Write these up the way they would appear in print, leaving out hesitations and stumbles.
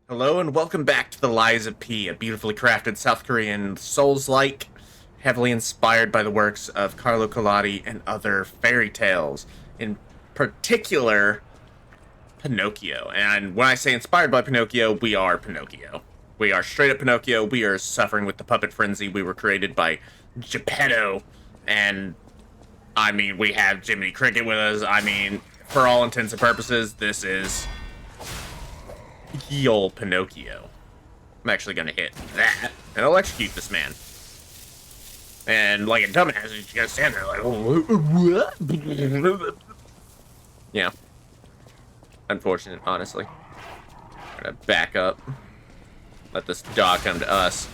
Hello and welcome back to The Lies of P, a beautifully crafted South Korean Souls-like, heavily inspired by the works of Carlo Collodi and other fairy tales, in particular Pinocchio. And when I say inspired by Pinocchio, we are Pinocchio. We are straight up Pinocchio. We are suffering with the puppet frenzy. We were created by Geppetto, and I mean, we have Jiminy Cricket with us. I mean, for all intents and purposes, this is heel Pinocchio. I'm actually gonna hit that and electrocute this man. And like a dumbass, you just gotta stand there like, what? Yeah. Unfortunate, honestly. Gotta back up. Let this dog come to us.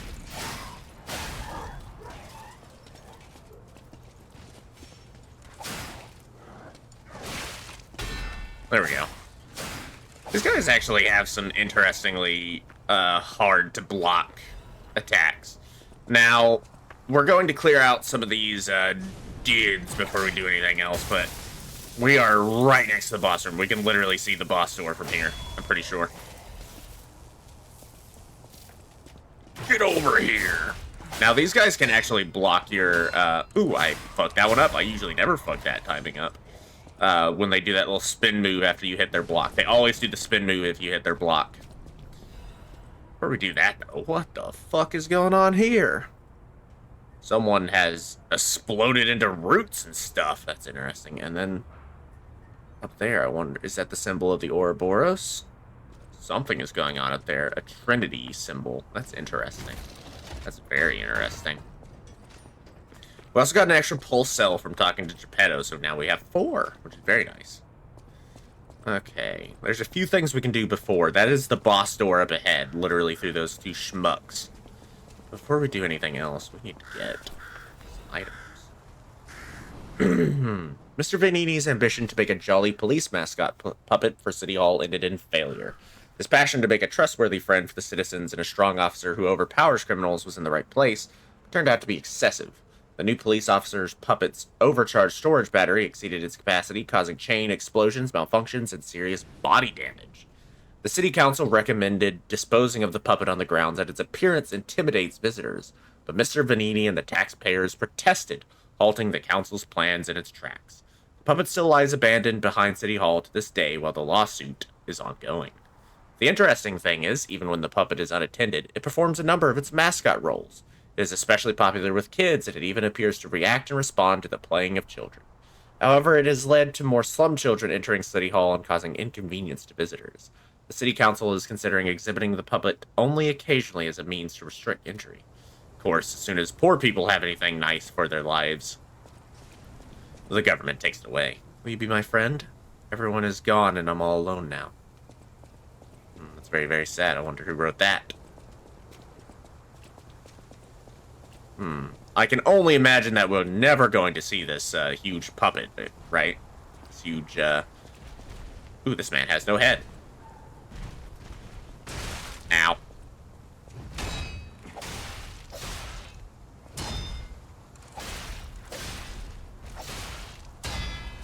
There we go. These guys actually have some interestingly hard to block attacks. Now, we're going to clear out some of these dudes before we do anything else, but we are right next to the boss room. We can literally see the boss door from here, I'm pretty sure. Get over here. Now, these guys can actually block your... ooh, I fucked that one up. I usually never fuck that timing up. When they do that little spin move after you hit their block. They always do the spin move if you hit their block. Before we do that, though, what the fuck is going on here? Someone has exploded into roots and stuff. That's interesting. And then up there, I wonder, is that the symbol of the Ouroboros? Something is going on up there. A Trinity symbol. That's interesting. That's very interesting. We also got an extra pulse cell from talking to Geppetto, so now we have 4, which is very nice. Okay, there's a few things we can do before. That is the boss door up ahead, literally through those 2 schmucks. Before we do anything else, we need to get some items. Mr. Vanini's ambition to make a jolly police mascot puppet for City Hall ended in failure. His passion to make a trustworthy friend for the citizens and a strong officer who overpowers criminals was in the right place, but turned out to be excessive. The new police officer's puppet's overcharged storage battery exceeded its capacity, causing chain explosions, malfunctions, and serious body damage. The city council recommended disposing of the puppet on the grounds that its appearance intimidates visitors, but Mr. Vanini and the taxpayers protested, halting the council's plans in its tracks. The puppet still lies abandoned behind City Hall to this day while the lawsuit is ongoing. The interesting thing is, even when the puppet is unattended, it performs a number of its mascot roles. It is especially popular with kids, and it even appears to react and respond to the playing of children. However, it has led to more slum children entering City Hall and causing inconvenience to visitors. The City Council is considering exhibiting the puppet only occasionally as a means to restrict entry. Of course, as soon as poor people have anything nice for their lives, the government takes it away. Will you be my friend? Everyone is gone and I'm all alone now. That's very, very sad. I wonder who wrote that. I can only imagine that we're never going to see this huge puppet, right? This huge, Ooh, this man has no head. Ow.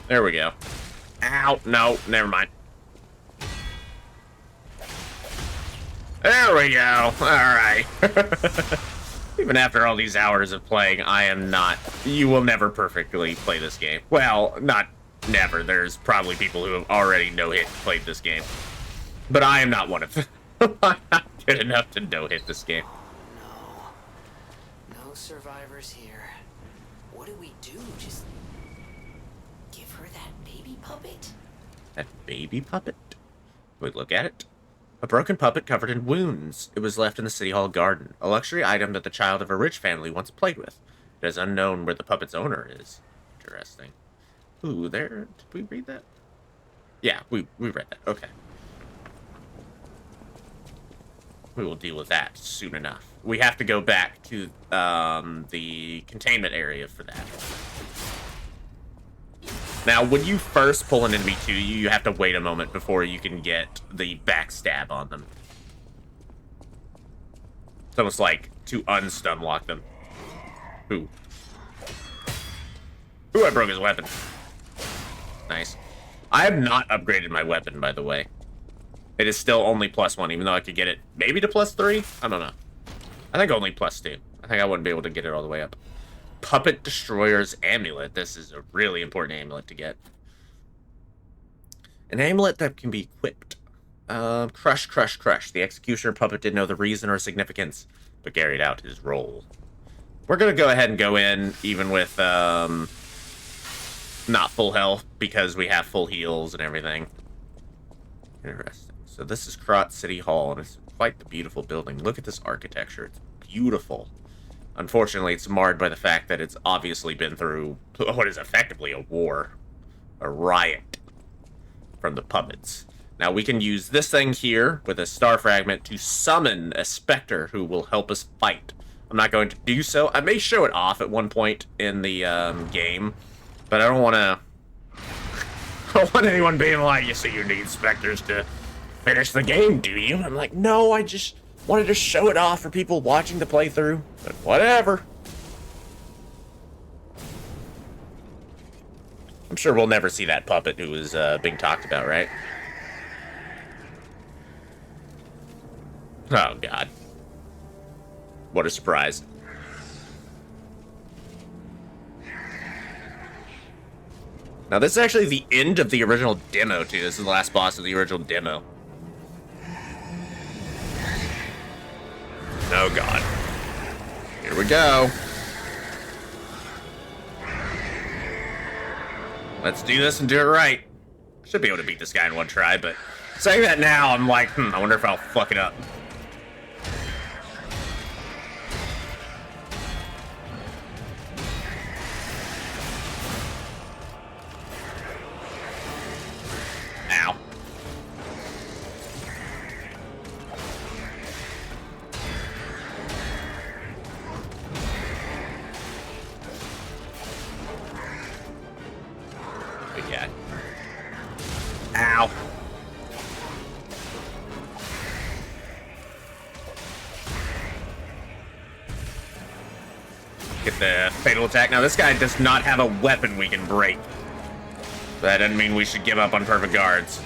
There we go. Ow. No, never mind. There we go. Alright. Even after all these hours of playing, I am not... You will never perfectly play this game. Well, not never. There's probably people who have already no-hit played this game. But I am not one of them. I'm not good enough to no-hit this game. Oh no. No survivors here. What do we do? Just give her that baby puppet? That baby puppet? Wait, look at it. A broken puppet covered in wounds. It was left in the City Hall garden, a luxury item that the child of a rich family once played with. It is unknown where the puppet's owner is. Interesting. Ooh, there... Did we read that? Yeah, we read that. Okay. We will deal with that soon enough. We have to go back to the containment area for that. Now, when you first pull an enemy to you, you have to wait a moment before you can get the backstab on them. It's almost like to unstun lock them. Ooh. Ooh, I broke his weapon. Nice. I have not upgraded my weapon, by the way. It is still only +1, even though I could get it maybe to +3. I don't know. I think only +2. I think I wouldn't be able to get it all the way up. Puppet Destroyer's Amulet. This is a really important amulet to get. An amulet that can be equipped. Crush, crush, crush. The executioner puppet didn't know the reason or significance, but carried out his role. We're going to go ahead and go in, even with not full health, because we have full heals and everything. Interesting. So this is Krat City Hall, and it's quite the beautiful building. Look at this architecture. It's beautiful. Unfortunately, it's marred by the fact that it's obviously been through what is effectively a war. A riot from the puppets. Now, we can use this thing here with a star fragment to summon a specter who will help us fight. I'm not going to do so. I may show it off at one point in the game, but I don't want to... I don't want anyone being like, you see, you need specters to finish the game, do you? I'm like, no, I just wanted to show it off for people watching the playthrough, but whatever. I'm sure we'll never see that puppet who was being talked about, right? Oh, God. What a surprise. Now, this is actually the end of the original demo, too. This is the last boss of the original demo. Oh, God. Here we go. Let's do this and do it right. Should be able to beat this guy in one try, but saying that now, I'm like, I wonder if I'll fuck it up. Ow. Yeah. Ow. Get the fatal attack. Now, this guy does not have a weapon we can break. That doesn't mean we should give up on perfect guards.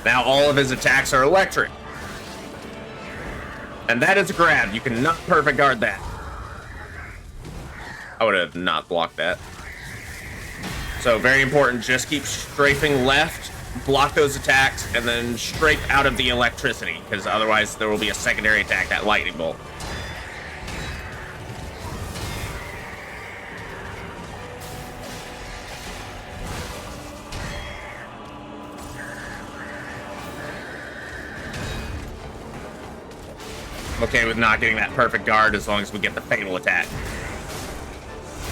Now all of his attacks are electric. And that is a grab. You cannot perfect guard that. I would have not blocked that. So very important, just keep strafing left, block those attacks, and then strafe out of the electricity, because otherwise there will be a secondary attack, that lightning bolt. I'm okay with not getting that perfect guard as long as we get the fatal attack.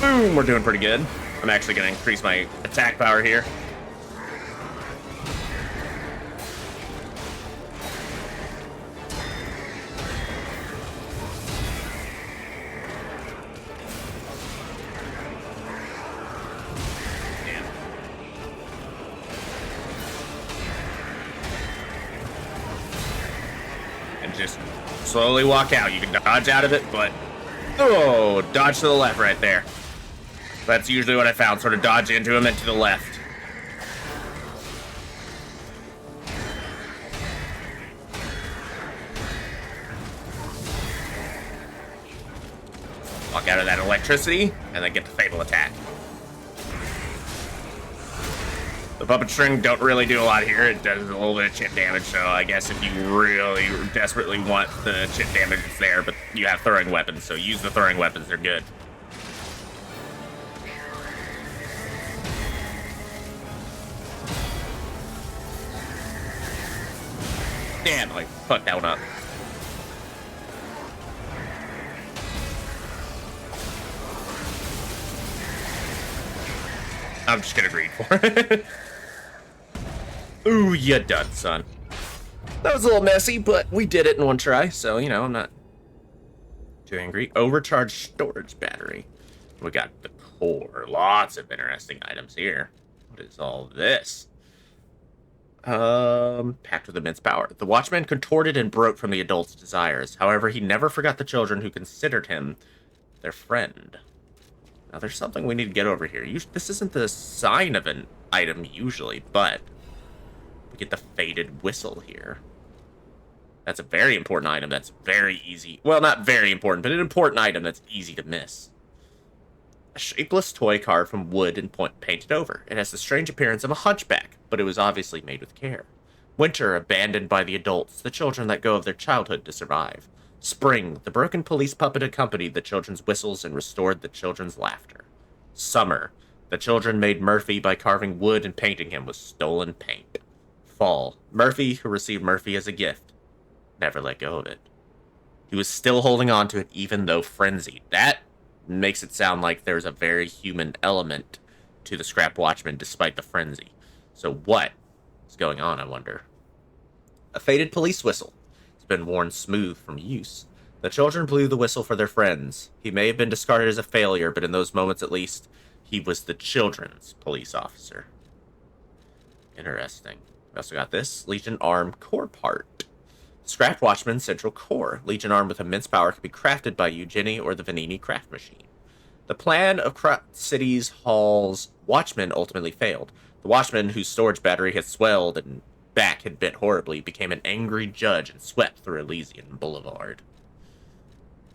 Boom, we're doing pretty good. I'm actually going to increase my attack power here. Damn. And just slowly walk out. You can dodge out of it, but... Oh, dodge to the left right there. That's usually what I found, sort of dodge into him and to the left. Walk out of that electricity, and then get the fatal attack. The puppet string don't really do a lot here. It does a little bit of chip damage, so I guess if you really desperately want the chip damage, it's there, but you have throwing weapons, so use the throwing weapons, they're good. Damn, like, fuck that one up. I'm just gonna greed for it. Ooh, you done, son. That was a little messy, but we did it in one try, so, you know, I'm not too angry. Overcharged storage battery. We got the core. Lots of interesting items here. What is all this? Packed with immense power. The Watchman contorted and broke from the adult's desires. However, he never forgot the children who considered him their friend. Now, there's something we need to get over here. This isn't the sign of an item usually, but we get the faded whistle here. That's a very important item. That's very easy. Well, not very important, but an important item that's easy to miss. A shapeless toy carved from wood and painted over. It has the strange appearance of a hunchback, but it was obviously made with care. Winter, abandoned by the adults, the children let go of their childhood to survive. Spring, the broken police puppet accompanied the children's whistles and restored the children's laughter. Summer, the children made Murphy by carving wood and painting him with stolen paint. Fall, Murphy, who received Murphy as a gift, never let go of it. He was still holding on to it even though frenzied. That makes it sound like there's a very human element to the Scrap Watchman despite the frenzy. So what is going on, I wonder? A faded police whistle. It's been worn smooth from use. The children blew the whistle for their friends. He may have been discarded as a failure, but in those moments at least, he was the children's police officer. Interesting. We also got this Legion Arm core part. Scrap Watchman Central Core. Legion Arm with immense power can be crafted by Eugenie or the Vanini craft machine. The plan of City Hall's Watchman ultimately failed. The Watchman, whose storage battery had swelled and back had bent horribly, became an angry judge and swept through Elysian Boulevard.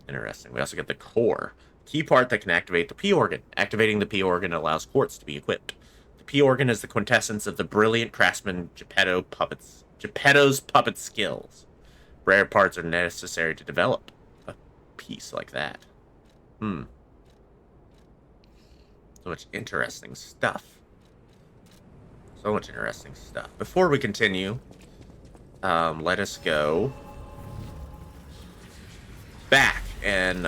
Interesting. We also get the core. Key part that can activate the P-Organ. Activating the P-Organ allows quartz to be equipped. The P-Organ is the quintessence of the brilliant craftsman Geppetto's puppet skills. Rare parts are necessary to develop a piece like that. So much interesting stuff. So much interesting stuff. Before we continue, let us go back and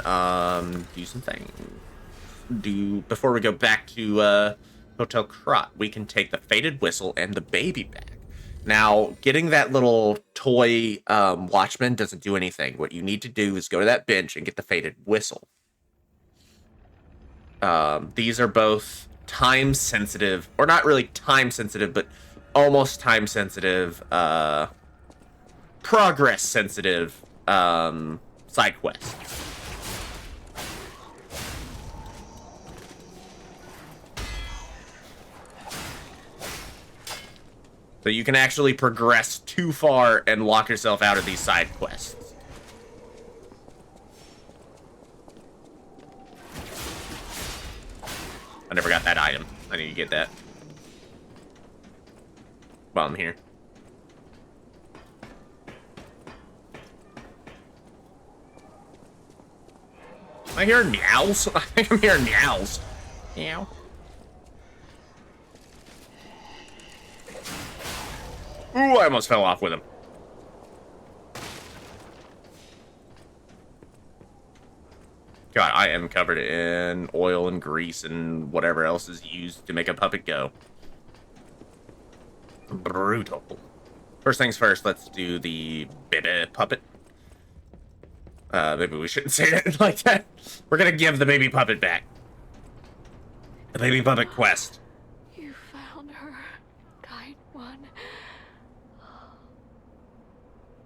do some things. Before we go back to Hotel Krat, we can take the faded whistle and the baby back. Now, getting that little toy Watchman doesn't do anything. What you need to do is go to that bench and get the faded whistle. These are both time-sensitive, or not really time-sensitive, but almost time-sensitive, progress-sensitive side quests. So you can actually progress too far and lock yourself out of these side quests. I never got that item. I need to get that while I'm here. Am I hearing meows? I think I'm hearing meows. Meow. Ooh, I almost fell off with him. God, I am covered in oil and grease and whatever else is used to make a puppet go. Brutal. First things first, let's do the baby puppet. Maybe we shouldn't say it like that. We're gonna give the baby puppet back. The baby puppet quest. You found her, kind one.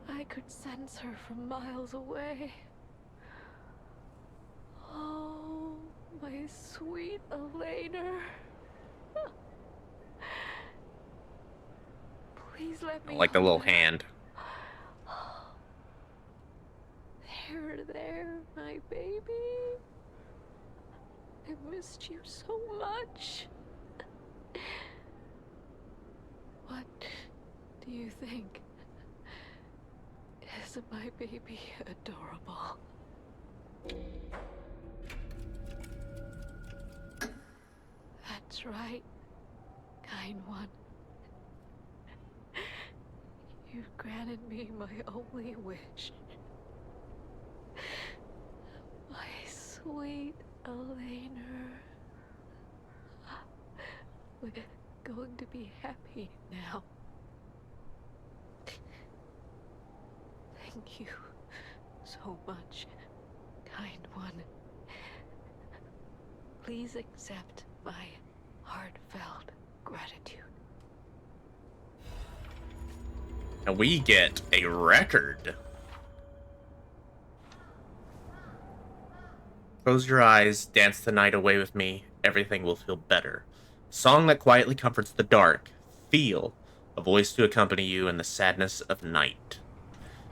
I could sense her from miles away. Oh, my sweet Elena. Please let me. I like the little hold her. hand. There, my baby. I missed you so much. What do you think? Isn't my baby adorable? That's right, kind one. You've granted me my only wish. My sweet Elena. We're going to be happy now. Thank you so much, kind one. Please accept my heartfelt gratitude. And we get a record. Close your eyes, dance the night away with me, everything will feel better. Song that quietly comforts the dark. Feel a voice to accompany you in the sadness of night.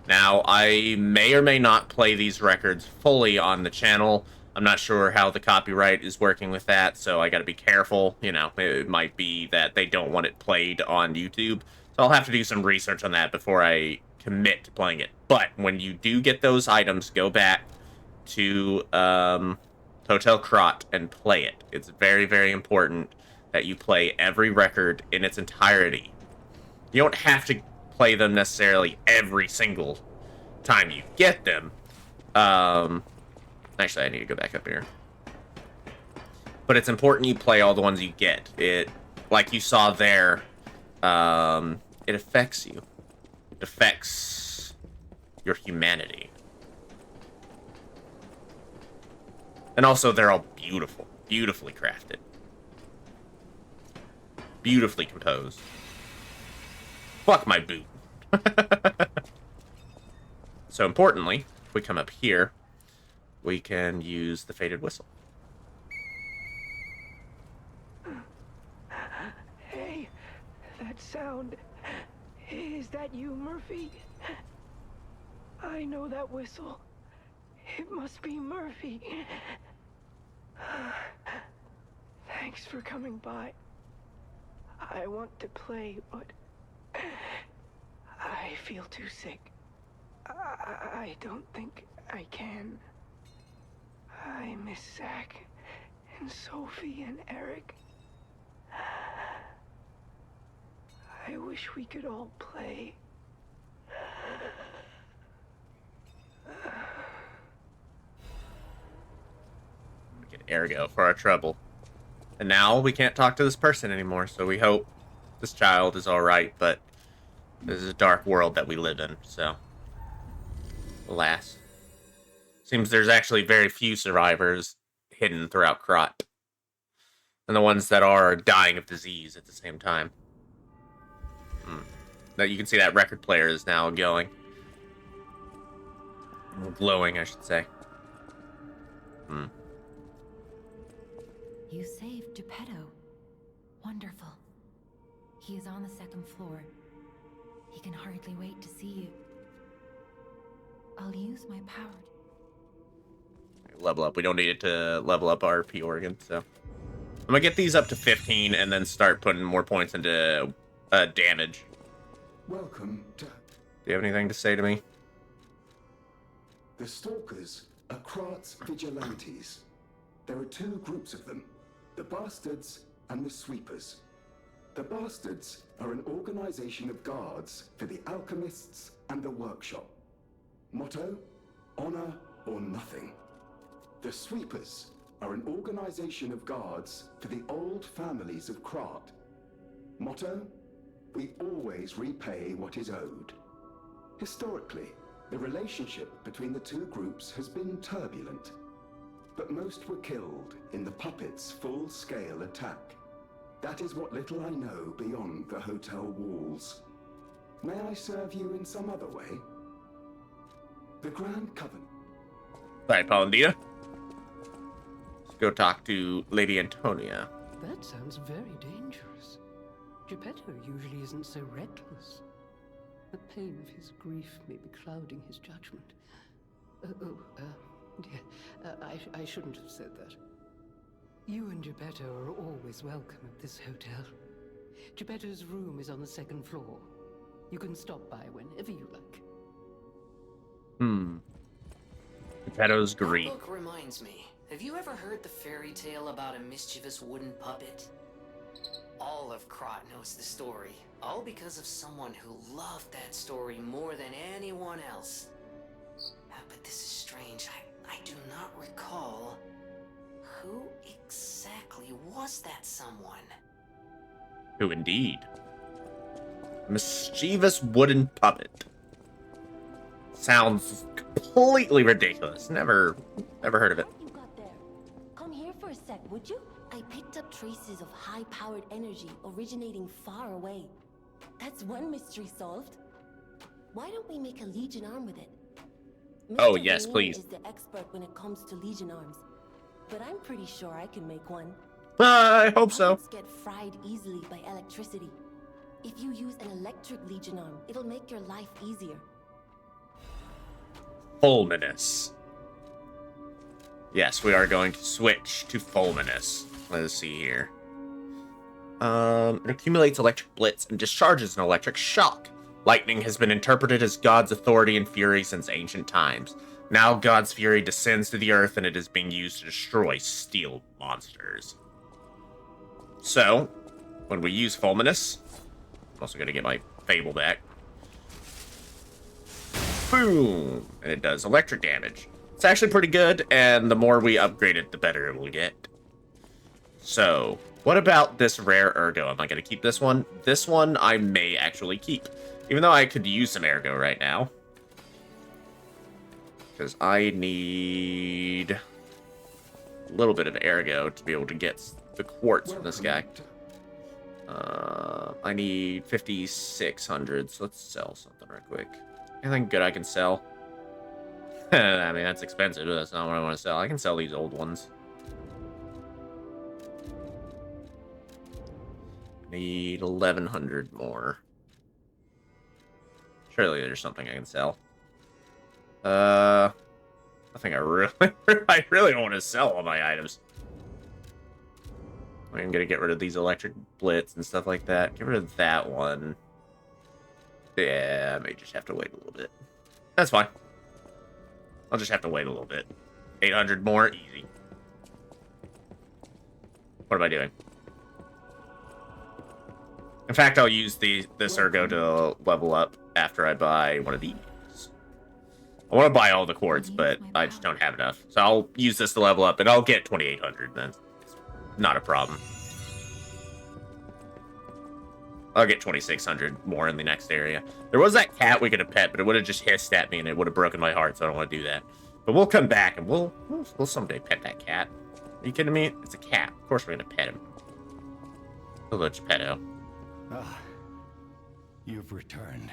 Now, I may or may not play these records fully on the channel. I'm not sure how the copyright is working with that, so I gotta be careful. You know, it might be that they don't want it played on YouTube. So I'll have to do some research on that before I commit to playing it. But when you do get those items, go back to Hotel Krat and play it. It's very, very important that you play every record in its entirety. You don't have to play them necessarily every single time you get them. Actually, I need to go back up here. But it's important you play all the ones you get. It, like you saw there, it affects you. It affects your humanity. And also, they're all beautiful. Beautifully crafted. Beautifully composed. Fuck my boot. So importantly, if we come up here, we can use the faded whistle. Hey, that sound. Is that you, Murphy? I know that whistle. It must be Murphy. Thanks for coming by. I want to play, but I feel too sick. I don't think I can. I miss Zach and Sophie and Eric. I wish we could all play. Get Ergo for our trouble. And now we can't talk to this person anymore, so we hope this child is alright, but this is a dark world that we live in, so alas. Seems there's actually very few survivors hidden throughout Krat. And the ones that are dying of disease at the same time. Now you can see that record player is now going. Glowing, I should say. You saved Geppetto. Wonderful. He is on the second floor. He can hardly wait to see you. I'll use my power. Level up. We don't need it to level up our P organ, so. I'm gonna get these up to 15 and then start putting more points into damage. Welcome to... Do you have anything to say to me? The Stalkers are Krat's vigilantes. There are two groups of them, the Bastards and the Sweepers. The Bastards are an organization of guards for the Alchemists and the Workshop. Motto, honor or nothing. The Sweepers are an organization of guards for the old families of Krat. Motto, we always repay what is owed. Historically, the relationship between the two groups has been turbulent, but most were killed in the puppets' full-scale attack. That is what little I know beyond the hotel walls. May I serve you in some other way? The Grand Covenant. Alright, Paulandina. Let's go talk to Lady Antonia. That sounds very dangerous. Geppetto usually isn't so reckless. The pain of his grief may be clouding his judgment. Dear, I shouldn't have said that. You and Geppetto are always welcome at this hotel. Geppetto's room is on the second floor. You can stop by whenever you like. Geppetto's That grief. book reminds me. Have you ever heard the fairy tale about a mischievous wooden puppet? All of Krat knows the story. All because of someone who loved that story more than anyone else. But this is strange. I do not recall. Who exactly was that someone? Who indeed? Mischievous wooden puppet. Sounds completely ridiculous. Never heard of it. What you got there? Come here for a sec, would you? I picked up traces of high-powered energy originating far away. That's one mystery solved. Why don't we make a Legion arm with it? Oh, Mr. yes, Vanini please. is the expert when it comes to Legion arms, but I'm pretty sure I can make one. I hope so. Puppets get fried easily by electricity. If you use an electric Legion arm, it'll make your life easier. Fulminous. Yes, we are going to switch to Fulminous. Let's see here. It accumulates electric blitz and discharges an electric shock. Lightning has been interpreted as God's authority and fury since ancient times. Now God's fury descends to the earth and it is being used to destroy steel monsters. So, when we use Fulminous, I'm also going to get my Fable back. Boom! And it does electric damage. It's actually pretty good, and the more we upgrade it, the better it will get. So, what about this rare Ergo? Am I going to keep this one? This one I may actually keep. Even though I could use some Ergo right now. Because I need a little bit of Ergo to be able to get the quartz from this guy. I need 5,600, so let's sell something right quick. Anything good I can sell? I mean, that's expensive, but that's not what I want to sell. I can sell these old ones. Need 1,100 more. Surely there's something I can sell. I think I really don't want to sell all my items. I'm gonna get rid of these electric blitz and stuff like that. Get rid of that one. Yeah, I may just have to wait a little bit. That's fine. I'll just have to wait a little bit. 800 more, easy. What am I doing? In fact, I'll use this Ergo to level up after I buy one of these. I want to buy all the quartz, but I just don't have enough. So I'll use this to level up, and I'll get 2,800 then. Not a problem. I'll get 2,600 more in the next area. There was that cat we could have pet, but it would have just hissed at me and it would have broken my heart, so I don't want to do that. But we'll come back and we'll someday pet that cat. Are you kidding me? It's a cat. Of course we're gonna pet him. Hello, Geppetto. Ah, you've returned.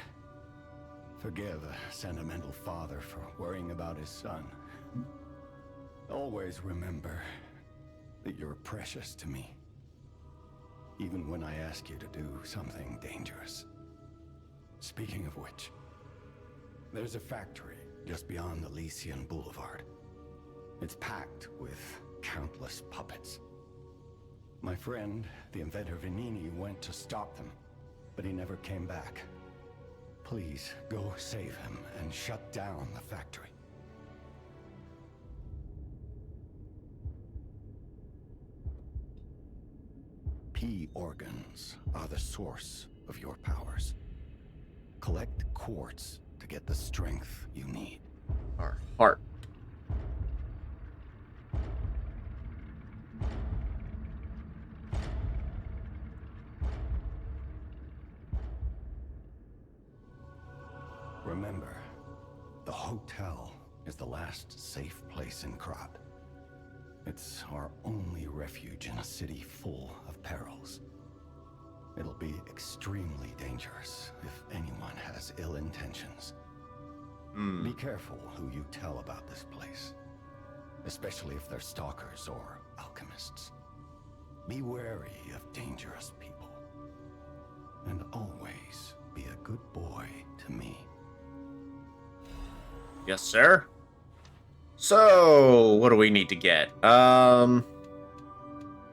Forgive a sentimental father for worrying about his son. Always remember that you're precious to me. Even when I ask you to do something dangerous. Speaking of which, there's a factory just beyond the Elysian Boulevard. It's packed with countless puppets. My friend, the inventor Vanini, went to stop them, but he never came back. Please, go save him and shut down the factory. P organs are the source of your powers. Collect quartz to get the strength you need. Our heart. Remember, the hotel is the last safe place in Krat. It's our only refuge in a city full of perils. It'll be extremely dangerous if anyone has ill intentions. Be careful who you tell about this place, especially if they're stalkers or alchemists. Be wary of dangerous people. And always be a good boy to me. Yes, sir. So, what do we need to get? We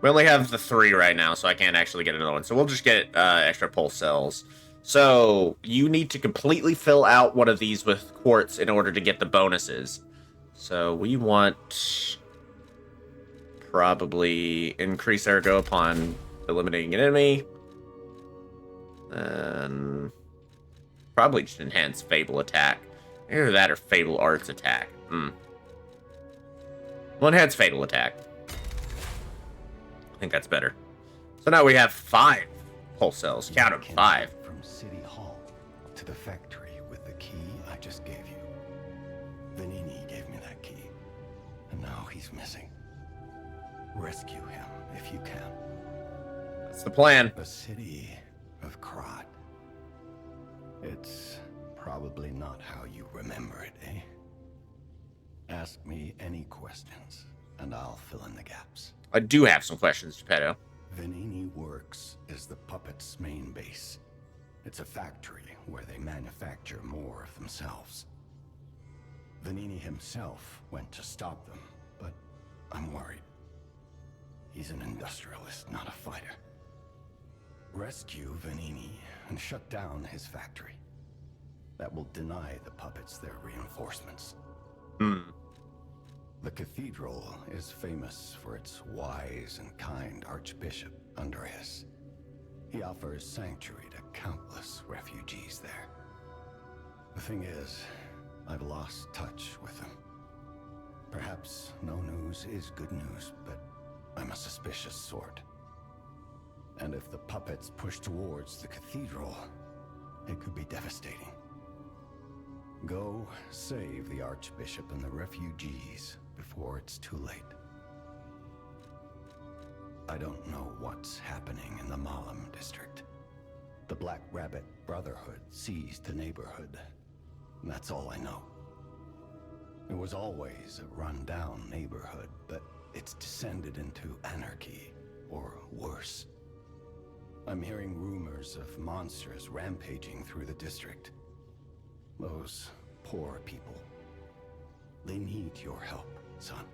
only have the 3 right now, so I can't actually get another one. So we'll just get extra pulse cells. So, you need to completely fill out one of these with quartz in order to get the bonuses. So, we want probably increase Ergo upon eliminating an enemy. And probably just enhance Fable attack. Either that or Fable Arts attack. Well, enhance Fatal attack. I think that's better. So now we have 5 pulse cells. Count them, 5. From City Hall to the factory with the key I just gave you. Vanini gave me that key, and now he's missing. Rescue him if you can. That's the plan. The city of Krat. It's probably probably not how you remember it, eh? Ask me any questions, and I'll fill in the gaps. I do have some questions, Geppetto. Venini Works is the puppet's main base. It's a factory where they manufacture more of themselves. Venini himself went to stop them, but I'm worried. He's an industrialist, not a fighter. Rescue Venini and shut down his factory. That will deny the puppets their reinforcements. The cathedral is famous for its wise and kind Archbishop, Andreas. He offers sanctuary to countless refugees there. The thing is, I've lost touch with him. Perhaps no news is good news, but I'm a suspicious sort. And if the puppets push towards the cathedral, it could be devastating. Go save the Archbishop and the refugees before it's too late. I don't know what's happening in the Malum district. The Black Rabbit Brotherhood seized the neighborhood. That's all I know. It was always a run-down neighborhood, but it's descended into anarchy, or worse. I'm hearing rumors of monsters rampaging through the district. Those poor people. They need your help, son.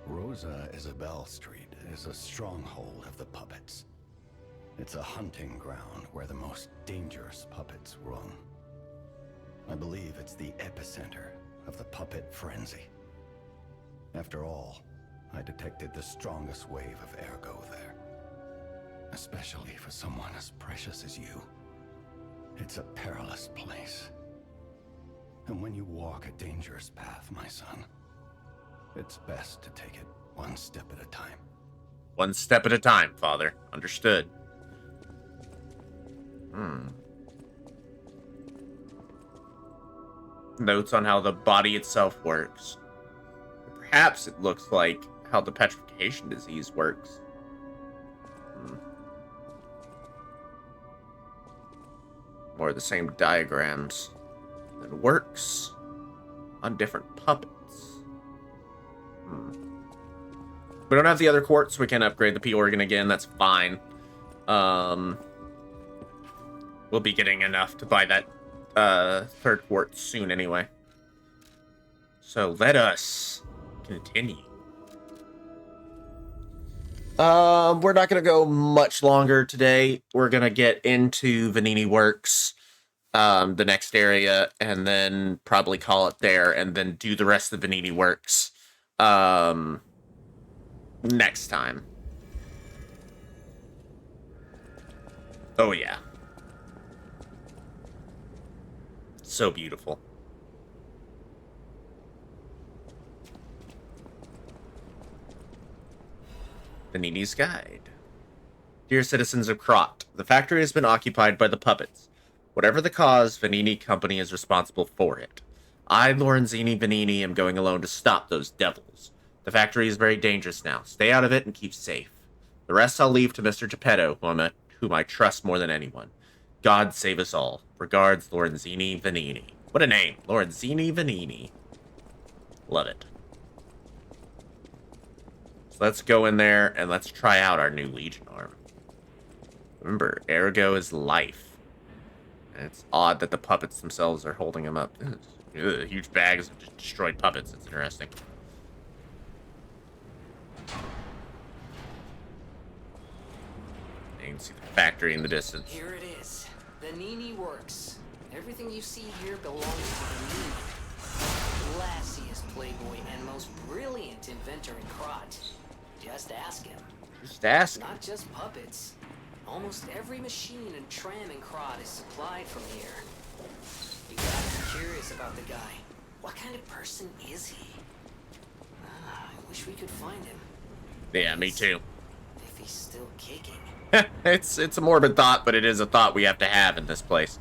Rosa Isabel Street is a stronghold of the puppets. It's a hunting ground where the most dangerous puppets roam. I believe it's the epicenter of the puppet frenzy. After all, I detected the strongest wave of ergo there. Especially for someone as precious as you. It's a perilous place. And when you walk a dangerous path, my son, it's best to take it one step at a time. One step at a time, Father. Understood. Notes on how the body itself works. Perhaps it looks like how the petrification disease works. More of the same diagrams that works on different puppets. We don't have the other quartz, so we can upgrade the P organ again. That's fine. We'll be getting enough to buy that third quartz soon anyway. So let us continue. We're not going to go much longer today. We're going to get into Venini Works, the next area, and then probably call it there, and then do the rest of Venini Works next time. Oh, yeah. So beautiful. Venini's Guide. Dear citizens of Krat, the factory has been occupied by the puppets. Whatever the cause, Venini Company is responsible for it. I, Lorenzini Venini, am going alone to stop those devils. The factory is very dangerous now. Stay out of it and keep safe. The rest I'll leave to Mr. Geppetto, whom I trust more than anyone. God save us all. Regards, Lorenzini Venini. What a name. Lorenzini Venini. Love it. So let's go in there and let's try out our new Legion arm. Remember, ergo is life. And it's odd that the puppets themselves are holding him up. Ugh, huge bags of just destroyed puppets. It's interesting. You can see the factory in the distance. Here it is. Venini Works. Everything you see here belongs to Venini. Classiest playboy and most brilliant inventor in Krat. Just ask him. Just ask. Not just puppets. Almost every machine and tram in Krat is supplied from here. You gotta be curious about the guy. What kind of person is he? I wish we could find him. Yeah, me too. If he's still kicking. It's a morbid thought, but it is a thought we have to have in this place.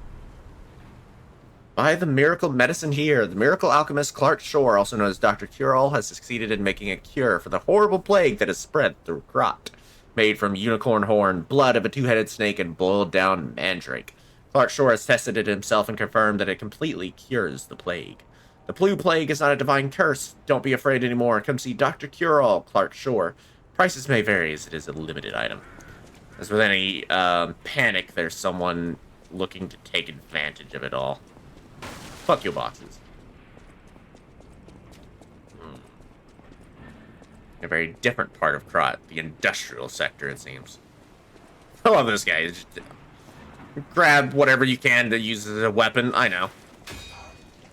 By the miracle medicine here, the miracle alchemist Clark Shore, also known as Dr. Cure-All, has succeeded in making a cure for the horrible plague that has spread through Krat. Made from unicorn horn, blood of a two-headed snake, and boiled down mandrake. Clark Shore has tested it himself and confirmed that it completely cures the plague. The blue plague is not a divine curse. Don't be afraid anymore. Come see Dr. Cure-All, Clark Shore. Prices may vary as it is a limited item. As with any panic, there's someone looking to take advantage of it all. Fuck you, boxes. A very different part of Krat, the industrial sector, it seems. I love this guy. Just grab whatever you can to use as a weapon. I know.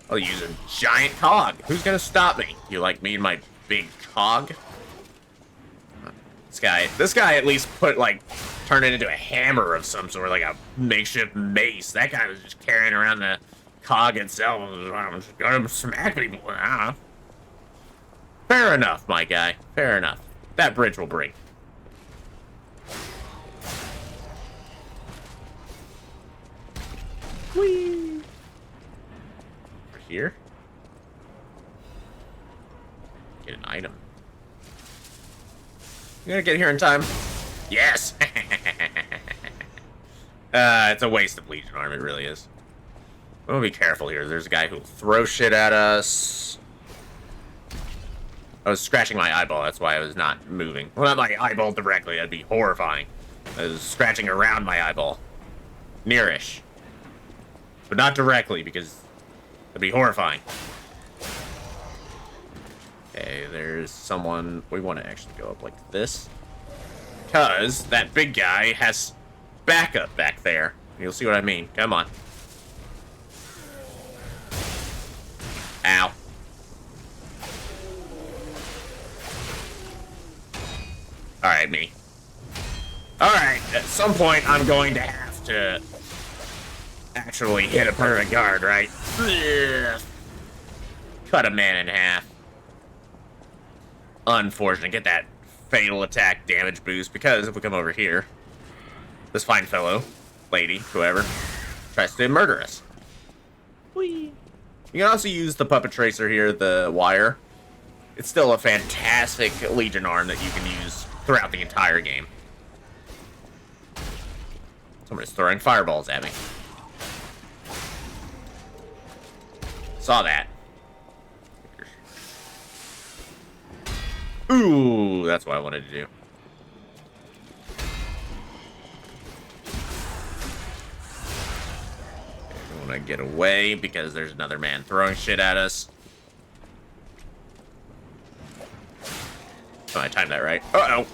I'll use a giant cog. Who's gonna stop me? You like me and my big cog? This guy at least turn it into a hammer of some sort, like a makeshift mace. That guy was just carrying around the cog itself. I'm just gonna smack people. I don't know. Fair enough, my guy. Fair enough. That bridge will break. Whee! Over here? Get an item. You gonna get here in time? Yes! It's a waste of Legion arm, it really is. I'm gonna be careful here. There's a guy who'll throw shit at us. I was scratching my eyeball, that's why I was not moving. Well, not my eyeball directly, that'd be horrifying. I was scratching around my eyeball. Nearish. But not directly, because that'd be horrifying. Okay, there's someone... We want to actually go up like this. Because that big guy has backup back there. You'll see what I mean. Come on. Ow. Alright, me. Alright, at some point I'm going to have to actually hit a perfect guard, right? Ugh. Cut a man in half. Unfortunate. Get that fatal attack damage boost, because if we come over here, this fine fellow, lady, whoever, tries to murder us. Whee! You can also use the puppet tracer here, the wire. It's still a fantastic Legion arm that you can use throughout the entire game. Somebody's throwing fireballs at me. Saw that. Ooh, that's what I wanted to do. I want to get away because there's another man throwing shit at us. Oh, I timed that right. Uh-oh.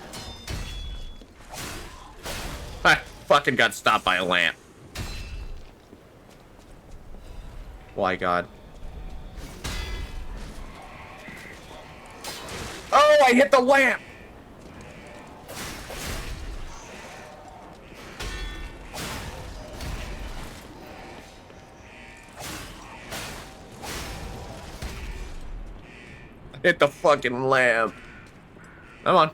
I fucking got stopped by a lamp. Why, God? Oh, I hit the lamp! I hit the fucking lamp. Come on.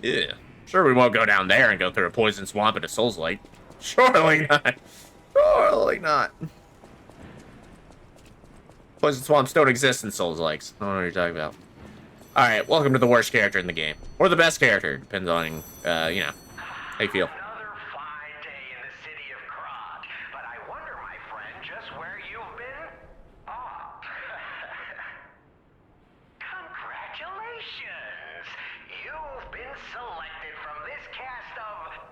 Yeah. Sure, we won't go down there and go through a poison swamp into Souls Lake. Surely not. Surely not. Poison swamps don't exist in Souls Lakes. I don't know what you're talking about. Alright, welcome to the worst character in the game. Or the best character. Depends on, you know, how you feel. Another fine day in the city of Krat. But I wonder, my friend, just where you've been? Ah. Congratulations! You've been selected from this cast of...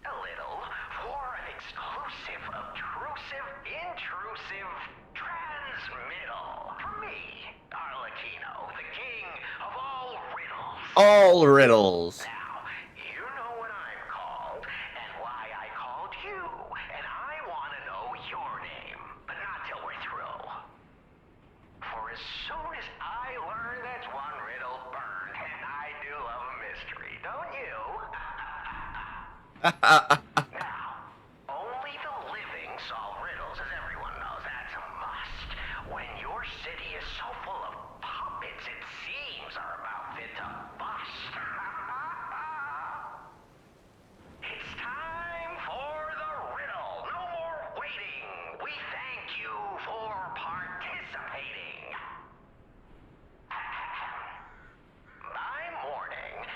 a little... for an exclusive, obtrusive, intrusive... transmittal. For me, Arlecchino, the king of all riddles. All riddles. Now, you know what I'm called, and why I called you, and I want to know your name, but not till we're through. For as soon as I learn that's one riddle burned, and I do love a mystery, don't you? Now, only the living solve riddles, as everyone knows. That's a must. When your city is so full of puppets, it seems are about fit to bust. It's time for the riddle. No more waiting. We thank you for participating. By morning,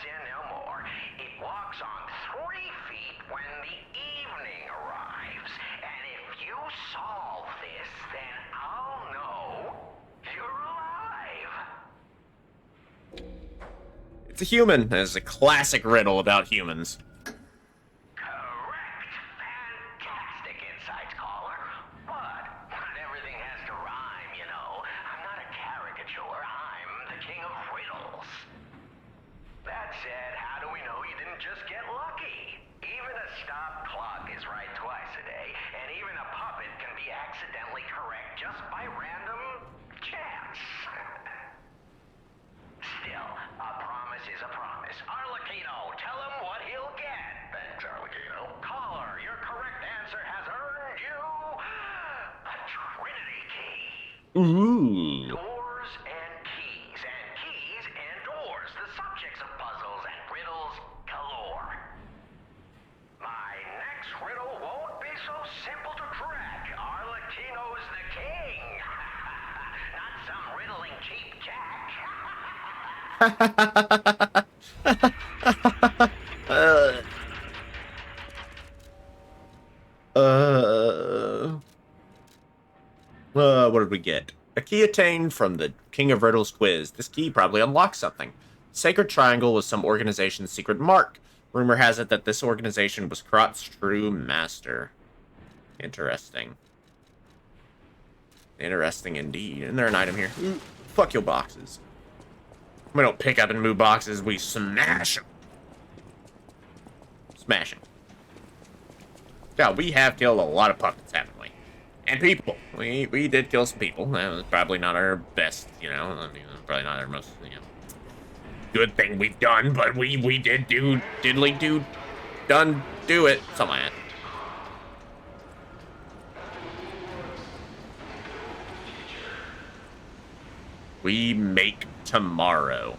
in no more. It walks on 3 feet when the evening arrives. And if you solve this, then I'll know you're alive. It's a human. It's a classic riddle about humans. Correct. Fantastic insights, caller. But not everything has to rhyme, you know. I'm not a caricature. I'm the king of riddles. That said, how do we know you didn't just get lucky? Even a stopped clock is right twice a day, and even a puppet can be accidentally correct just by random chance. Still, a promise is a promise. Arlecchino, tell him what he'll get. Thanks, Arlecchino. Caller, your correct answer has earned you a Trinity key. Ooh. Doors and keys and doors, the subjects of puzzles and riddles galore. My next riddle won't be so simple to crack. Arlecchino's the king. Not some riddling cheap jack. What did we get? A key attained from the King of Riddles quiz. This key probably unlocks something. Sacred Triangle was some organization's secret mark. Rumor has it that this organization was Krot's true master. Interesting. Interesting indeed. Isn't there an item here? Ooh, fuck your boxes. We don't pick up and move boxes, we smash them. Smashing. Yeah, we have killed a lot of puppets, haven't we? And people. We did kill some people. That was probably not our best, you know. I mean, probably not our most, you know, good thing we've done, but we did do it. Something like that. We make tomorrow.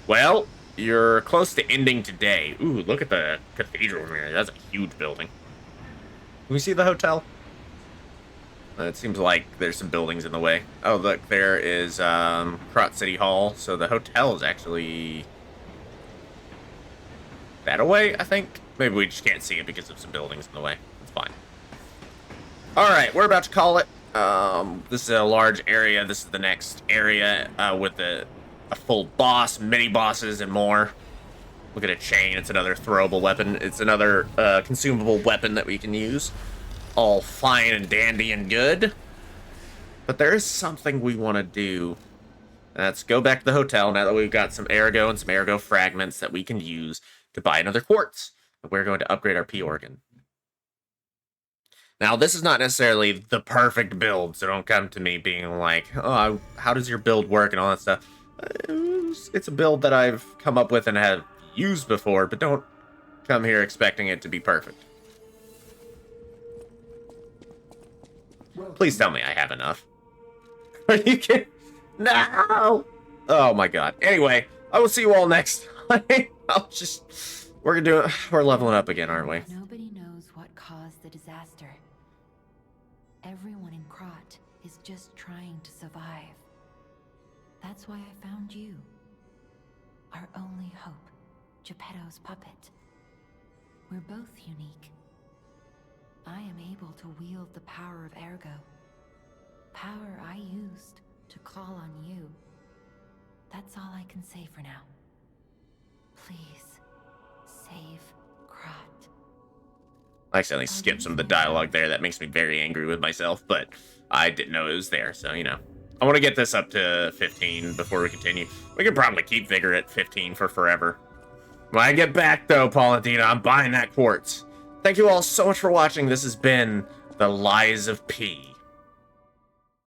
Well, you're close to ending today. Ooh, look at the cathedral in here. That's a huge building. Can we see the hotel? It seems like there's some buildings in the way. Oh, look, there is Krot City Hall. So the hotel is actually that away, I think. Maybe we just can't see it because of some buildings in the way. It's fine. All right, we're about to call it. This is a large area. This is the next area with a full boss, mini bosses, and more. Look at a chain. It's another throwable weapon. It's another consumable weapon that we can use. All fine and dandy and good. But there is something we want to do. Let's go back to the hotel now that we've got some Ergo and some Ergo fragments that we can use to buy another quartz. We're going to upgrade our P organ. Now, this is not necessarily the perfect build, so don't come to me being like, oh, how does your build work and all that stuff. It's a build that I've come up with and have used before, but don't come here expecting it to be perfect. Please tell me I have enough. Are you kidding? No! Oh my god. Anyway, I will see you all next time. We're leveling up again, aren't we? Nobody knows what caused the disaster. Everyone in Krot is just trying to survive. That's why I found you. Our only hope, Geppetto's puppet. We're both unique. I am able to wield the power of Ergo. Power I used to call on you. That's all I can say for now. Please, save Krot. I accidentally skipped some of the dialogue there. That makes me very angry with myself, but I didn't know it was there, so, you know. I want to get this up to 15 before we continue. We could probably keep Vigor at 15 for forever. When I get back, though, Paulatina, I'm buying that quartz. Thank you all so much for watching. This has been The Lies of P.